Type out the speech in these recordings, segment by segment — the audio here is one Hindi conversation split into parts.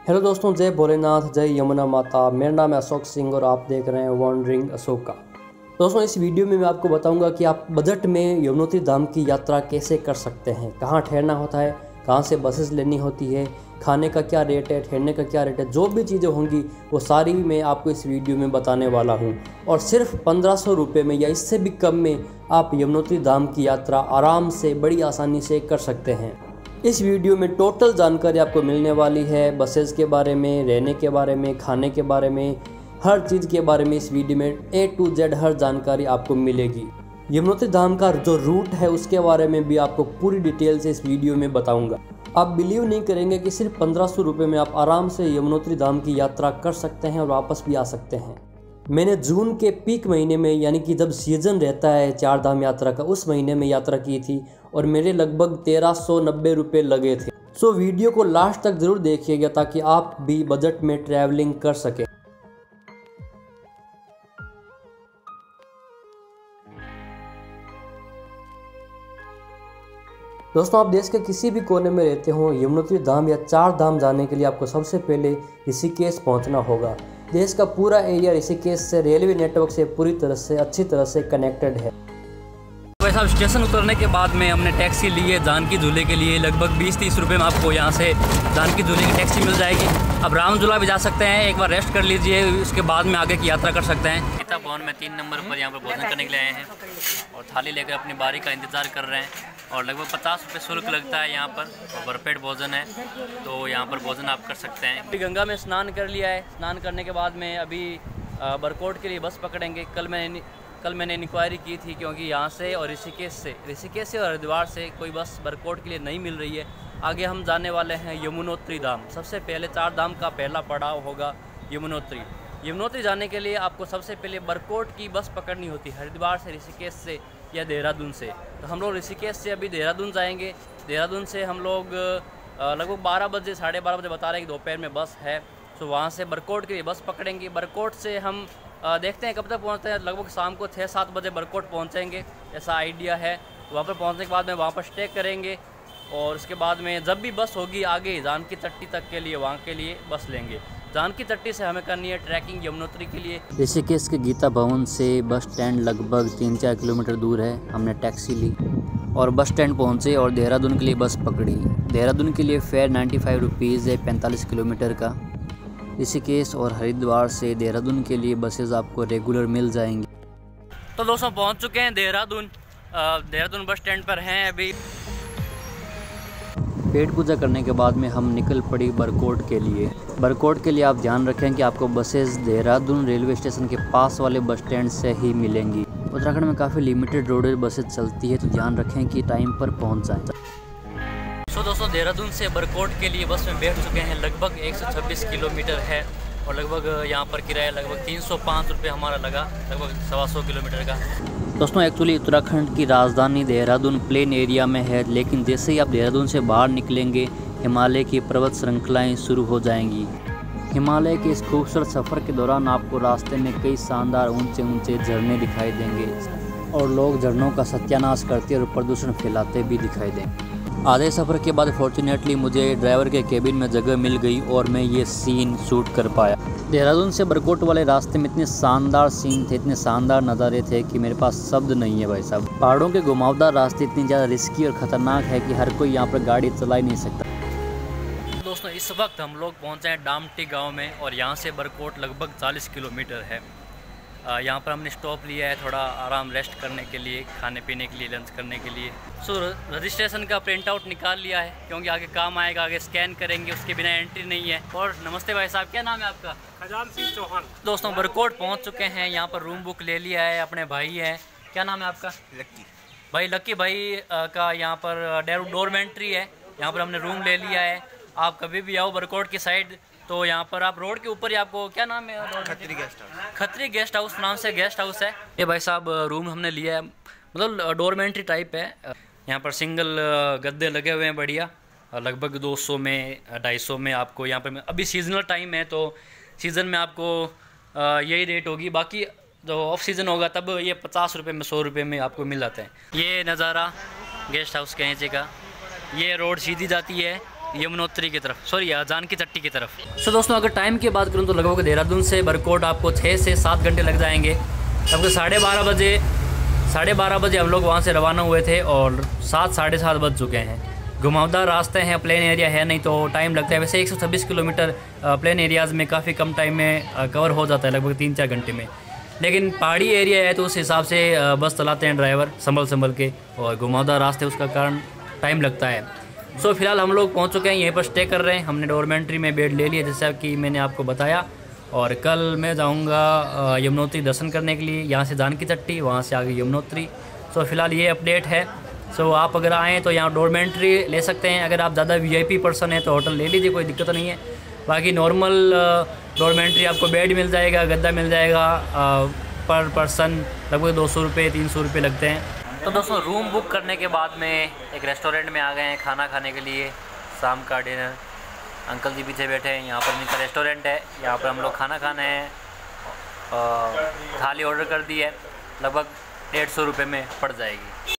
हेलो दोस्तों, जय भोलेनाथ, जय यमुना माता। मेरा नाम है अशोक सिंह और आप देख रहे हैं वॉन्डरिंग अशोका। दोस्तों, इस वीडियो में मैं आपको बताऊंगा कि आप बजट में यमुनोत्री धाम की यात्रा कैसे कर सकते हैं, कहाँ ठहरना होता है, कहाँ से बसेस लेनी होती है, खाने का क्या रेट है, ठहरने का क्या रेट है, जो भी चीज़ें होंगी वो सारी मैं आपको इस वीडियो में बताने वाला हूँ। और सिर्फ 1500 रुपये में या इससे भी कम में आप यमुनोत्री धाम की यात्रा आराम से बड़ी आसानी से कर सकते हैं। इस वीडियो में टोटल जानकारी आपको मिलने वाली है, बसेस के बारे में, रहने के बारे में, खाने के बारे में, हर चीज़ के बारे में इस वीडियो में A to Z हर जानकारी आपको मिलेगी। यमुनोत्री धाम का जो रूट है उसके बारे में भी आपको पूरी डिटेल से इस वीडियो में बताऊंगा। आप बिलीव नहीं करेंगे कि सिर्फ 1500 रुपये में आप आराम से यमुनोत्री धाम की यात्रा कर सकते हैं और वापस भी आ सकते हैं। मैंने जून के पीक महीने में, यानी कि जब सीज़न रहता है चार धाम यात्रा का, उस महीने में यात्रा की थी और मेरे लगभग 1390 रुपये लगे थे। सो वीडियो को लास्ट तक ज़रूर देखिएगा ताकि आप भी बजट में ट्रैवलिंग कर सकें। दोस्तों, आप देश के किसी भी कोने में रहते हो, यमुनोत्री धाम या चार धाम जाने के लिए आपको सबसे पहले ऋषिकेश पहुंचना होगा। देश का पूरा एरिया ऋषिकेश से रेलवे नेटवर्क से पूरी तरह से अच्छी तरह से कनेक्टेड है। वैसे अब स्टेशन उतरने के बाद में हमने टैक्सी ली है जानकी झूले के लिए। लगभग 20-30 रुपये में आपको यहाँ से जानकी झूले की टैक्सी मिल जाएगी। अब राम झूला भी जा सकते हैं, एक बार रेस्ट कर लीजिए, उसके बाद में आगे की यात्रा कर सकते हैं। गीता भवन में 3 नंबर पर यहाँ पर भोजन करने के लिए आए हैं और थाली लेकर अपनी बारी का इंतज़ार कर रहे हैं। और लगभग 50 रुपये शुल्क लगता है यहाँ पर और भरपेट भोजन है, तो यहाँ पर भोजन आप कर सकते हैं। अभी गंगा में स्नान कर लिया है। स्नान करने के बाद में अभी बरकोट के लिए बस पकड़ेंगे। कल मैंने इंक्वायरी की थी क्योंकि यहाँ से और ऋषिकेश से और हरिद्वार से कोई बस बरकोट के लिए नहीं मिल रही है। आगे हम जाने वाले हैं यमुनोत्री धाम। सबसे पहले चार धाम का पहला पड़ाव होगा यमुनोत्री। यमुनोत्री जाने के लिए आपको सबसे पहले बरकोट की बस पकड़नी होती है, हरिद्वार से, ऋषिकेश से या देहरादून से। तो हम लोग ऋषिकेश से अभी देहरादून जाएंगे। देहरादून से हम लोग लगभग 12 बजे, 12:30 बजे बता रहे हैं कि दोपहर में बस है। तो वहाँ से बरकोट के लिए बस पकड़ेंगे। बरकोट से हम देखते हैं कब तक पहुँचते हैं। लगभग शाम को 6-7 बजे बरकोट पहुँचेंगे, ऐसा आइडिया है। तो वहाँ पर पहुँचने के बाद में वहाँ पर स्टे करेंगे और उसके बाद में जब भी बस होगी आगे जानकी तट्टी तक के लिए, वहाँ के लिए बस लेंगे। जानकी तट्टी से हमें करनी है ट्रैकिंग यमुनोत्री के लिए। ऋषिकेश के गीता भवन से बस स्टैंड लगभग 3-4 किलोमीटर दूर है। हमने टैक्सी ली और बस स्टैंड पहुँचे और देहरादून के लिए बस पकड़ी। देहरादून के लिए फेयर 95 रुपीज़ है, 45 किलोमीटर का। ऋषिकेश और हरिद्वार से देहरादून के लिए बसेस आपको रेगुलर मिल जाएंगी। तो दोस्तों पहुँच चुके हैं देहरादून। देहरादून बस स्टैंड पर हैं अभी। पेट पूजा करने के बाद में हम निकल पड़ी बरकोट के लिए। बरकोट के लिए आप ध्यान रखें कि आपको बसेस देहरादून रेलवे स्टेशन के पास वाले बस स्टैंड से ही मिलेंगी। उत्तराखंड में काफ़ी लिमिटेड रोडवेज बसेस चलती है, तो ध्यान रखें कि टाइम पर पहुंच जाएं। तो दोस्तों देहरादून से बरकोट के लिए बस में बैठ चुके हैं। लगभग 126 किलोमीटर है और लगभग यहाँ पर किराया लगभग 305 रुपये हमारा लगा, लगभग 125 किलोमीटर का। दोस्तों, एक्चुअली उत्तराखंड की राजधानी देहरादून प्लेन एरिया में है, लेकिन जैसे ही आप देहरादून से बाहर निकलेंगे हिमालय की पर्वत श्रृंखलाएं शुरू हो जाएंगी। हिमालय के इस खूबसूरत सफ़र के दौरान आपको रास्ते में कई शानदार ऊंचे ऊंचे झरने दिखाई देंगे और लोग झरनों का सत्यानाश करते और प्रदूषण फैलाते भी दिखाई देंगे। आधे सफ़र के बाद फॉर्चुनेटली मुझे ड्राइवर के केबिन में जगह मिल गई और मैं ये सीन शूट कर पाया। देहरादून से बरकोट वाले रास्ते में इतने शानदार सीन थे, इतने शानदार नज़ारे थे कि मेरे पास शब्द नहीं है भाई साहब। पहाड़ों के घुमावदार रास्ते इतनी ज़्यादा रिस्की और ख़तरनाक है कि हर कोई यहाँ पर गाड़ी चला ही नहीं सकता। दोस्तों इस वक्त हम लोग पहुँचे हैं डामटी गाँव में और यहाँ से बरकोट लगभग 40 किलोमीटर है। यहाँ पर हमने स्टॉप लिया है थोड़ा आराम रेस्ट करने के लिए, खाने पीने के लिए, लंच करने के लिए। सो रजिस्ट्रेशन का प्रिंट आउट निकाल लिया है क्योंकि आगे काम आएगा, आगे स्कैन करेंगे, उसके बिना एंट्री नहीं है। और नमस्ते भाई साहब, क्या नाम है आपका? खजान सिंह चौहान। दोस्तों बरकोट पहुँच चुके हैं, यहाँ पर रूम बुक ले लिया है, अपने भाई हैं। क्या नाम है आपका? लक्की भाई। लक्की भाई का यहाँ पर डोरमेंट्री है, यहाँ पर हमने रूम ले लिया है। आप कभी भी आओ बरकोट की साइड तो यहाँ पर आप रोड के ऊपर ही, आपको क्या नाम है? Khatri guest house. Khatri guest house नाम से गेस्ट हाउस है ये भाई साहब। रूम हमने लिया है, मतलब डोरमेंट्री टाइप है। यहाँ पर सिंगल गद्दे लगे हुए हैं बढ़िया, लगभग 200 में 250 में आपको यहाँ पर। अभी सीजनल टाइम है तो सीज़न में आपको यही रेट होगी। बाकी जो ऑफ सीज़न होगा तब ये 50 रुपये में, 100 रुपये में आपको मिल जाते हैं। ये नज़ारा गेस्ट हाउस के नीचे का, ये रोड सीधी जाती है यमुनोत्री की तरफ, सॉरी जानकी चट्टी की तरफ। सो दोस्तों अगर टाइम की बात करूँ तो लगभग देहरादून से बरकोट आपको 6 से 7 घंटे लग जाएंगे। लगभग 12:30 बजे हम लोग वहाँ से रवाना हुए थे और 7 साढ़े 7 बज चुके हैं। घुमावदार रास्ते हैं, प्लेन एरिया है नहीं तो टाइम लगता है। वैसे 126 किलोमीटर प्लेन एरियाज़ में काफ़ी कम टाइम में कवर हो जाता है, लगभग 3-4 घंटे में। लेकिन पहाड़ी एरिया है तो उस हिसाब से बस चलाते हैं ड्राइवर संभल के, और घुमावदार रास्ते उसका कारण टाइम लगता है। सो फिलहाल हम लोग पहुंच चुके हैं, यहीं पर स्टे कर रहे हैं। हमने डॉर्मेंट्री में बेड ले लिया जैसा कि मैंने आपको बताया। और कल मैं जाऊंगा यमुनोत्री दर्शन करने के लिए, यहाँ से जानकी चट्टी, वहाँ से आगे यमुनोत्री। सो फिलहाल ये अपडेट है। सो आप अगर आएँ तो यहाँ डॉर्मेंट्री ले सकते हैं। अगर आप ज़्यादा VIP पर्सन हैं तो होटल ले लीजिए, कोई दिक्कत नहीं है। बाकी नॉर्मल डॉर्मेंट्री आपको बेड मिल जाएगा, गद्दा मिल जाएगा। पर पर्सन लगभग 200 रुपये 300 रुपये लगते हैं। तो दोस्तों रूम बुक करने के बाद में एक रेस्टोरेंट में आ गए हैं खाना खाने के लिए, शाम का डिनर। अंकल जी पीछे बैठे हैं, यहाँ पर इनका रेस्टोरेंट है, यहाँ पर हम लोग खाना खाने हैं। थाली ऑर्डर कर दी है, लगभग 150 रुपये में पड़ जाएगी।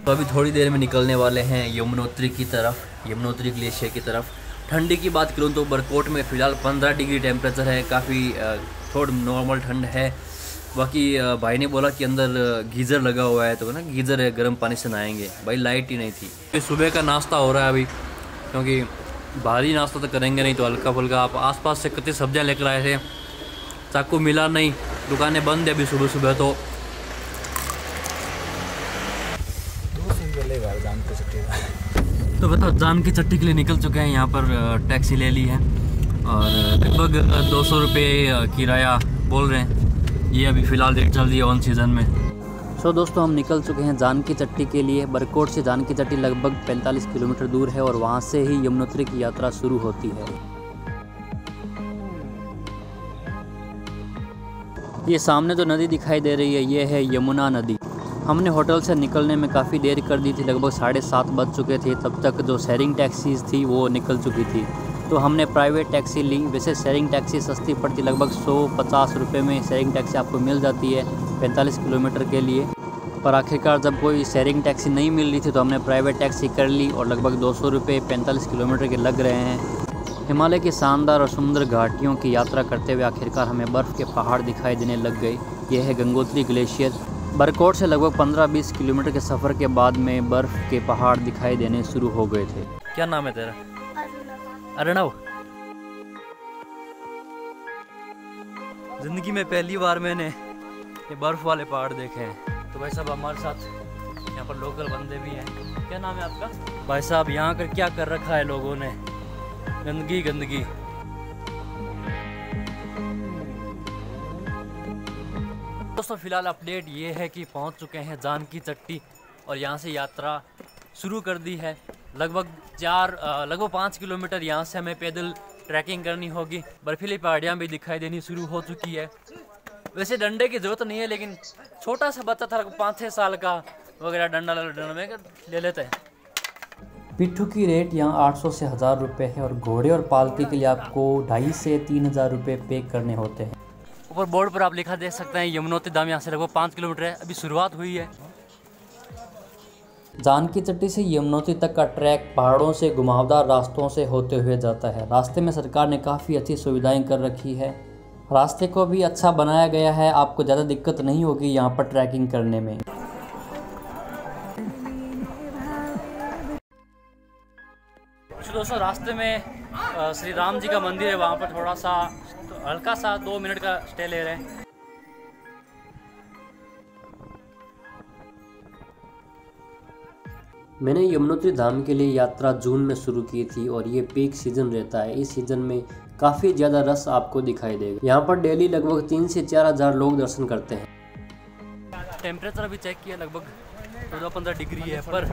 तो अभी थोड़ी देर में निकलने वाले हैं यमुनोत्री की तरफ, यमुनोत्री ग्लेशियर की तरफ। ठंडी की बात करूँ तो बरकोट में फ़िलहाल 15 डिग्री टेम्परेचर है, काफ़ी थोड़ा नॉर्मल ठंड है। बाकी भाई ने बोला कि अंदर गीज़र लगा हुआ है, तो ना गीज़र है, गर्म पानी से नहाएंगे। भाई लाइट ही नहीं थी। सुबह का नाश्ता हो रहा है अभी, क्योंकि भारी नाश्ता तो करेंगे नहीं तो हल्का फुल्का। आप आसपास से कितनी सब्जियां लेकर आए थे, चाकू मिला नहीं, दुकानें बंद है अभी सुबह सुबह। तो बताओ जानकी चट्टी के लिए निकल चुके हैं, यहाँ पर टैक्सी ले ली है और लगभग 200 रुपये किराया बोल रहे हैं। ये अभी फ़िलहाल रेट चल रही है ऑन सीज़न में। सो दोस्तों हम निकल चुके हैं जानकी चट्टी के लिए। बरकोट से जानकी चट्टी लगभग 45 किलोमीटर दूर है और वहाँ से ही यमुनोत्री की यात्रा शुरू होती है। ये सामने जो नदी दिखाई दे रही है ये है यमुना नदी। हमने होटल से निकलने में काफ़ी देर कर दी थी, लगभग 7:30 बज चुके थे। तब तक जो शेयरिंग टैक्सीज़ थी वो निकल चुकी थी, तो हमने प्राइवेट टैक्सी ली। वैसे शेयरिंग टैक्सी सस्ती पड़ती, लगभग 150 रुपये में शेयरिंग टैक्सी आपको मिल जाती है 45 किलोमीटर के लिए। पर आखिरकार जब कोई शेयरिंग टैक्सी नहीं मिल रही थी तो हमने प्राइवेट टैक्सी कर ली और लगभग 200 रुपये 45 किलोमीटर के लग रहे हैं। हिमालय की शानदार और सुंदर घाटियों की यात्रा करते हुए आखिरकार हमें बर्फ़ के पहाड़ दिखाई देने लग गए। यह है गंगोत्री ग्लेशियर। बरकोट से लगभग 15-20 किलोमीटर के सफ़र के बाद में बर्फ़ के पहाड़ दिखाई देने शुरू हो गए थे। क्या नाम है तेरा? अर्णव। जिंदगी में पहली बार मैंने ये बर्फ़ वाले पहाड़ देखे हैं। तो भाई साहब हमारे साथ यहाँ पर लोकल बंदे भी हैं। क्या नाम है आपका? भाई साहब यहाँ कर क्या कर रखा है लोगों ने, गंदगी गंदगी। दोस्तों फिलहाल अपडेट ये है कि पहुँच चुके हैं जानकी चट्टी और यहाँ से यात्रा शुरू कर दी है। लगभग 5 किलोमीटर यहाँ से हमें पैदल ट्रैकिंग करनी होगी। बर्फीली पहाड़ियाँ भी दिखाई देनी शुरू हो चुकी है। वैसे डंडे की ज़रूरत नहीं है, लेकिन छोटा सा बच्चा था 5-6 साल का वगैरह डंडा में ले लेते हैं। पिट्ठू की रेट यहाँ 800 से 1000 रुपये है और घोड़े और पालकी के लिए आपको 2500 से 3000 रुपये पे करने होते हैं। ऊपर बोर्ड पर आप लिखा देख सकते हैं यमुनोत्री धाम यहाँ से लगभग 5 किलोमीटर है, अभी शुरुआत हुई है। जानकी चट्टी से यमुनोत्री तक का ट्रैक पहाड़ों से घुमावदार रास्तों से होते हुए जाता है। रास्ते में सरकार ने काफ़ी अच्छी सुविधाएं कर रखी है, रास्ते को भी अच्छा बनाया गया है। आपको ज़्यादा दिक्कत नहीं होगी यहाँ पर ट्रैकिंग करने में। दोस्तों रास्ते में श्री राम जी का मंदिर है, वहाँ पर थोड़ा सा हल्का सा 2 मिनट का स्टे ले रहे हैं। मैंने यमुनोत्री धाम के लिए यात्रा जून में शुरू की थी और ये पीक सीजन रहता है। इस सीजन में काफ़ी ज़्यादा रश आपको दिखाई देगा। यहाँ पर डेली लगभग 3 से 4 हज़ार लोग दर्शन करते हैं। टेम्परेचर अभी चेक किया, लगभग 14-15 डिग्री है, पर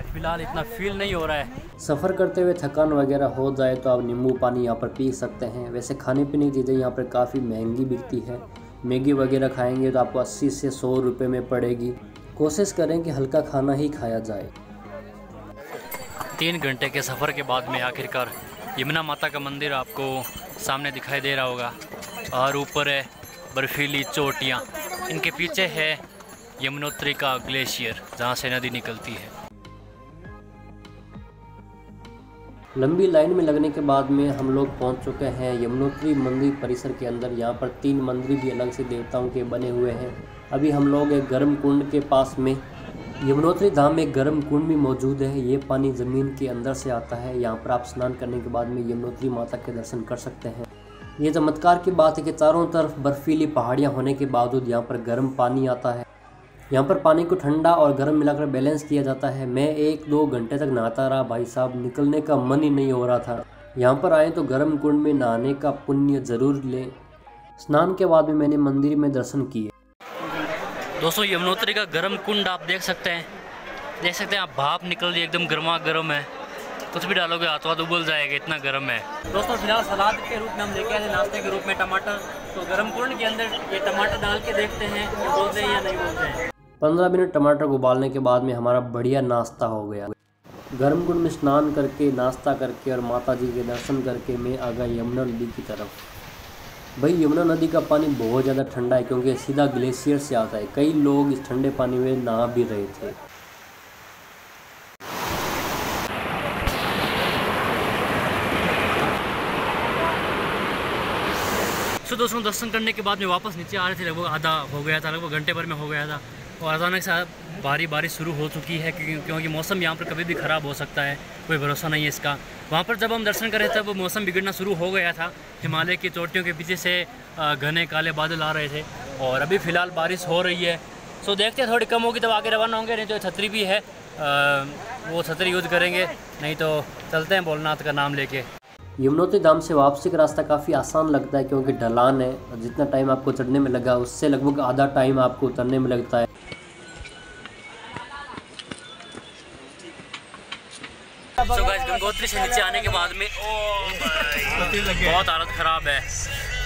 फिलहाल इतना फील नहीं हो रहा है। सफ़र करते हुए थकान वगैरह हो जाए तो आप नींबू पानी यहाँ पर पी सकते हैं। वैसे खाने पीने की चीज़ें यहाँ पर काफ़ी महंगी बिकती है। मैगी वगैरह खाएंगे तो आपको 80 से 100 रुपये में पड़ेगी। कोशिश करें कि हल्का खाना ही खाया जाए। 3 घंटे के सफ़र के बाद में आखिरकार यमुना माता का मंदिर आपको सामने दिखाई दे रहा होगा और ऊपर है बर्फीली चोटियाँ, इनके पीछे है यमुनोत्री का ग्लेशियर जहाँ से नदी निकलती है। लंबी लाइन में लगने के बाद में हम लोग पहुंच चुके हैं यमुनोत्री मंदिर परिसर के अंदर। यहाँ पर 3 मंदिर भी अलग से देवताओं के बने हुए हैं। अभी हम लोग एक गर्म कुंड के पास में, यमुनोत्री धाम में एक गर्म कुंड भी मौजूद है। ये पानी ज़मीन के अंदर से आता है। यहाँ पर आप स्नान करने के बाद में यमुनोत्री माता के दर्शन कर सकते हैं। ये चमत्कार की बात है कि चारों तरफ बर्फीली पहाड़ियाँ होने के बावजूद यहाँ पर गर्म पानी आता है। यहाँ पर पानी को ठंडा और गर्म मिलाकर बैलेंस किया जाता है। मैं 1-2 घंटे तक नहाता रहा भाई साहब, निकलने का मन ही नहीं हो रहा था। यहाँ पर आए तो गर्म कुंड में नहाने का पुण्य ज़रूर लें। स्नान के बाद में मैंने मंदिर में दर्शन किए। दोस्तों यमुनोत्री का गर्म कुंड आप देख सकते हैं आप, भाप निकल रही है, एकदम गर्मा गर्म है। कुछ भी डालोगे हाथों हाथ उबल जाएगा, इतना गर्म है। दोस्तों फिलहाल सलाद के रूप में हम लेके आए थे, नाश्ते के रूप में टमाटर। तो गर्म कुंड के अंदर ये टमाटर डाल के देखते हैं कि बोलते हैं या नहीं बोलते हैं। 15 मिनट टमाटर को उबालने के बाद में हमारा बढ़िया नाश्ता हो गया। गर्म कुंड में स्नान करके, नाश्ता करके और माता जी के दर्शन करके मैं आ गया यमुना नदी की तरफ। भाई यमुना नदी का पानी बहुत ज़्यादा ठंडा है क्योंकि सीधा ग्लेशियर से आता है। कई लोग इस ठंडे पानी में नहा भी रहे थे। तो दोस्तों दर्शन करने के बाद में वापस नीचे आ रहे थे, लगभग आधा हो गया था, लगभग घंटे भर में हो गया था। और अचानक से बारिश शुरू हो चुकी है क्योंकि मौसम यहाँ पर कभी भी ख़राब हो सकता है, कोई भरोसा नहीं है इसका। वहाँ पर जब हम दर्शन कर रहे थे वो मौसम बिगड़ना शुरू हो गया था। हिमालय की चोटियों के पीछे से घने काले बादल आ रहे थे और अभी फ़िलहाल बारिश हो रही है। सो देखते हैं, थोड़ी कम होगी तब आगे रवाना होंगे। नहीं तो छतरी भी है, वो छतरी यूज़ करेंगे, नहीं तो चलते हैं भोलेनाथ का नाम लेके। यमुनोत्री धाम से वापसी का रास्ता काफ़ी आसान लगता है क्योंकि ढलान है। और जितना टाइम आपको चढ़ने में लगा उससे लगभग आधा टाइम आपको उतरने में लगता है। तो गाइस गंगोत्री से नीचे आने के बाद में बहुत हालत ख़राब है।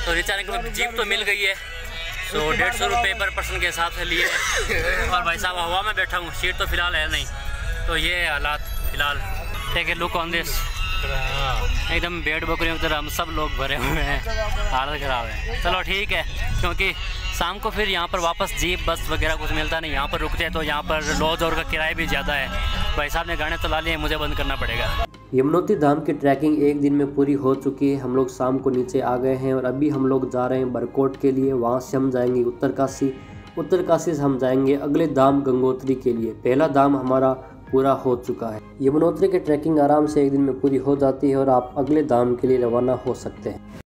तो नीचे आने के बाद जीप तो मिल गई है। तो 150 रुपये पर पर्सन के हिसाब से लिए। और भाई साहब हवा में बैठा हूँ, सीट तो फिलहाल है नहीं। तो ये हालात फिलहाल। Take a look on this, एकदम भेड़ बकरियों की तरह हम सब लोग भरे हुए हैं, हालत ख़राब है। चलो ठीक है, क्योंकि शाम को फिर यहाँ पर वापस जीप बस वगैरह कुछ मिलता नहीं। यहाँ पर रुकते हैं तो यहाँ पर लॉज और का किराया भी ज़्यादा है। भाई साहब ने गाने चला लिए, मुझे बंद करना पड़ेगा। यमुनोत्री धाम की ट्रैकिंग एक दिन में पूरी हो चुकी है। हम लोग शाम को नीचे आ गए हैं और अभी हम लोग जा रहे हैं बरकोट के लिए। वहाँ से हम जाएंगे उत्तरकाशी। उत्तरकाशी से हम जाएंगे अगले धाम गंगोत्री के लिए। पहला धाम हमारा पूरा हो चुका है। यमुनोत्री की ट्रैकिंग आराम से एक दिन में पूरी हो जाती है और आप अगले धाम के लिए रवाना हो सकते हैं।